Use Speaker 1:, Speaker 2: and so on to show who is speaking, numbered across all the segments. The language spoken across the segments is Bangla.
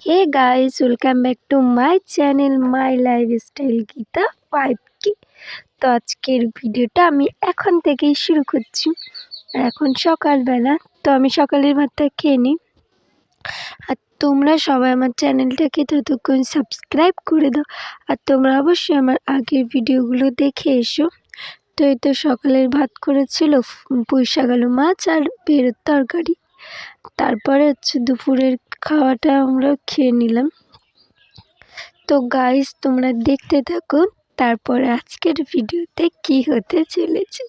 Speaker 1: Hey guys, welcome back to my channel my lifestyle Geeta 5K। তো আজকের ভিডিওটা আমি এখন থেকেই শুরু করছি। এখন সকালবেলা, তো আমি সকালের ভাতটা খেয়ে নিই। আর তোমরা সবাই আমার চ্যানেলটাকে ততক্ষণ সাবস্ক্রাইব করে দাও। আর তোমরা অবশ্যই আমার আগের ভিডিওগুলো দেখে এসো। তো এই তো সকালের ভাত করেছিল পুঁই শাক আলু মাছ আর বেরের তরকারি। তারপরে দুপুরের খাওয়াটা আমরা খেয়ে নিলাম। তো গাইস, তোমরা দেখতে থাকো তারপরে আজকের ভিডিওতে কি হতে চলেছে।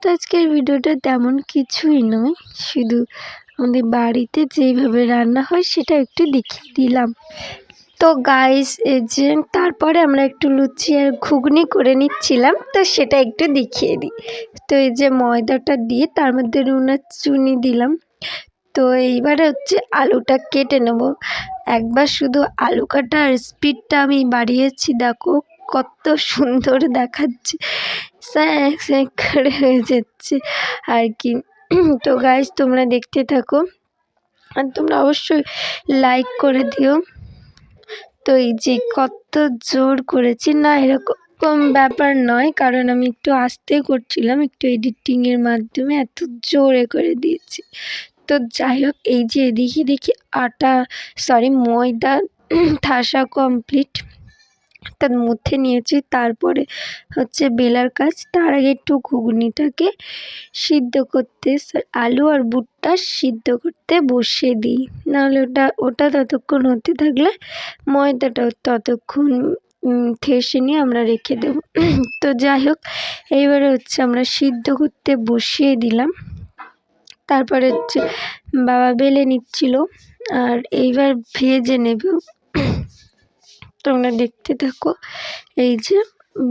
Speaker 1: তো আজকের ভিডিওটা তেমন কিছুই নয়, শুধু আমাদের বাড়িতে যেইভাবে রান্না হয় সেটা একটু দেখিয়ে দিলাম। তো গাইস, এই যে তারপরে আমরা একটু লুচি আর ঘুগনি করে নিচ্ছিলাম, তো সেটা একটু দেখিয়ে দিই। তো এই যে ময়দাটা দিয়ে তার মধ্যে নুন আর চিনি দিলাম। তো এইবারে আলুটা কেটে নেব। একবার শুধু আলু কাটার স্পিডটা আমি বাড়িয়েছি, দেখো কত সুন্দর দেখাচ্ছে, স্যাঁক স্যাঁক করে হয়ে যাচ্ছে আর কি। তো গাইস, তোমরা দেখতে থাকো আর তোমরা অবশ্যই লাইক করে দিও। তো এই যে কত জোর করেছি না, এরকম ব্যাপার নয়, কারণ আমি একটু আস্তে করছিলাম, একটু এডিটিংয়ের মাধ্যমে এত জোরে করে দিয়েছি। তো যাই হোক, এই যে দেখি ময়দা ঠাসা কমপ্লিট, তার মধ্যে নিয়েছি। তারপরে বেলার কাজ। তার আগে একটু ঘুগনিটাকে সিদ্ধ করতে, আলু আর বুটটা সিদ্ধ করতে বসিয়ে দিই, নাহলে ওটা ততক্ষণ হতে থাকলে ময়দাটাও ততক্ষণ ঠেসে নিয়ে আমরা রেখে দেবো। তো যাই হোক, এইবারে আমরা সিদ্ধ করতে বসিয়ে দিলাম। তারপরে বাবা বেলে নিচ্ছিল, আর এইবার ভেজে নেব। তোমরা দেখতে থাকো। এই যে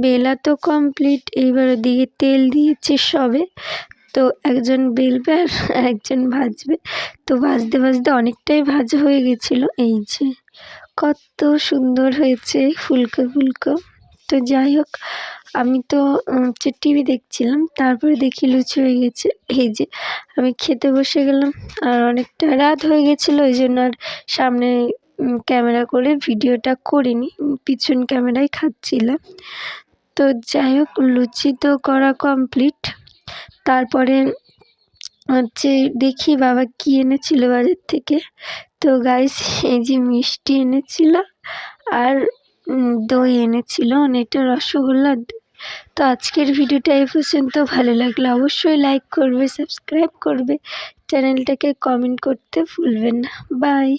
Speaker 1: বেলা তো কমপ্লিট, এইবার ওদিকে তেল দিয়েছি সবে। তো একজন বেলবে আর একজন ভাজবে। তো ভাজতে ভাজতে অনেকটাই ভাজা হয়ে গেছিলো। এই যে কত সুন্দর হয়েছে, ফুলকো ফুলকো। তো যাই হোক, আমি তো টিভি দেখছিলাম, তারপরে দেখি লুচি হয়ে গেছে। এই যে আমি খেতে বসে গেলাম, আর অনেকটা রাত হয়ে গেছিলো, ওই জন্য আর সামনে ক্যামেরা করে ভিডিওটা করিনি, পিছন ক্যামেরায় খাচ্ছিলাম। তো যাই হোক, লুচি তো করা কমপ্লিট। তারপরে দেখি বাবা কি এনেছিল বাজার থেকে। তো গাইস, এই যে মিষ্টি এনেছিল আর দই এনেছিল, অনেকটা রসগোল্লা। তো আজকের ভিডিওটা এই পর্যন্ত। ভালো লাগলে অবশ্যই লাইক করবে, সাবস্ক্রাইব করবে, চ্যানেলটাকে কমেন্ট করতে ভুলবেন না। বাই।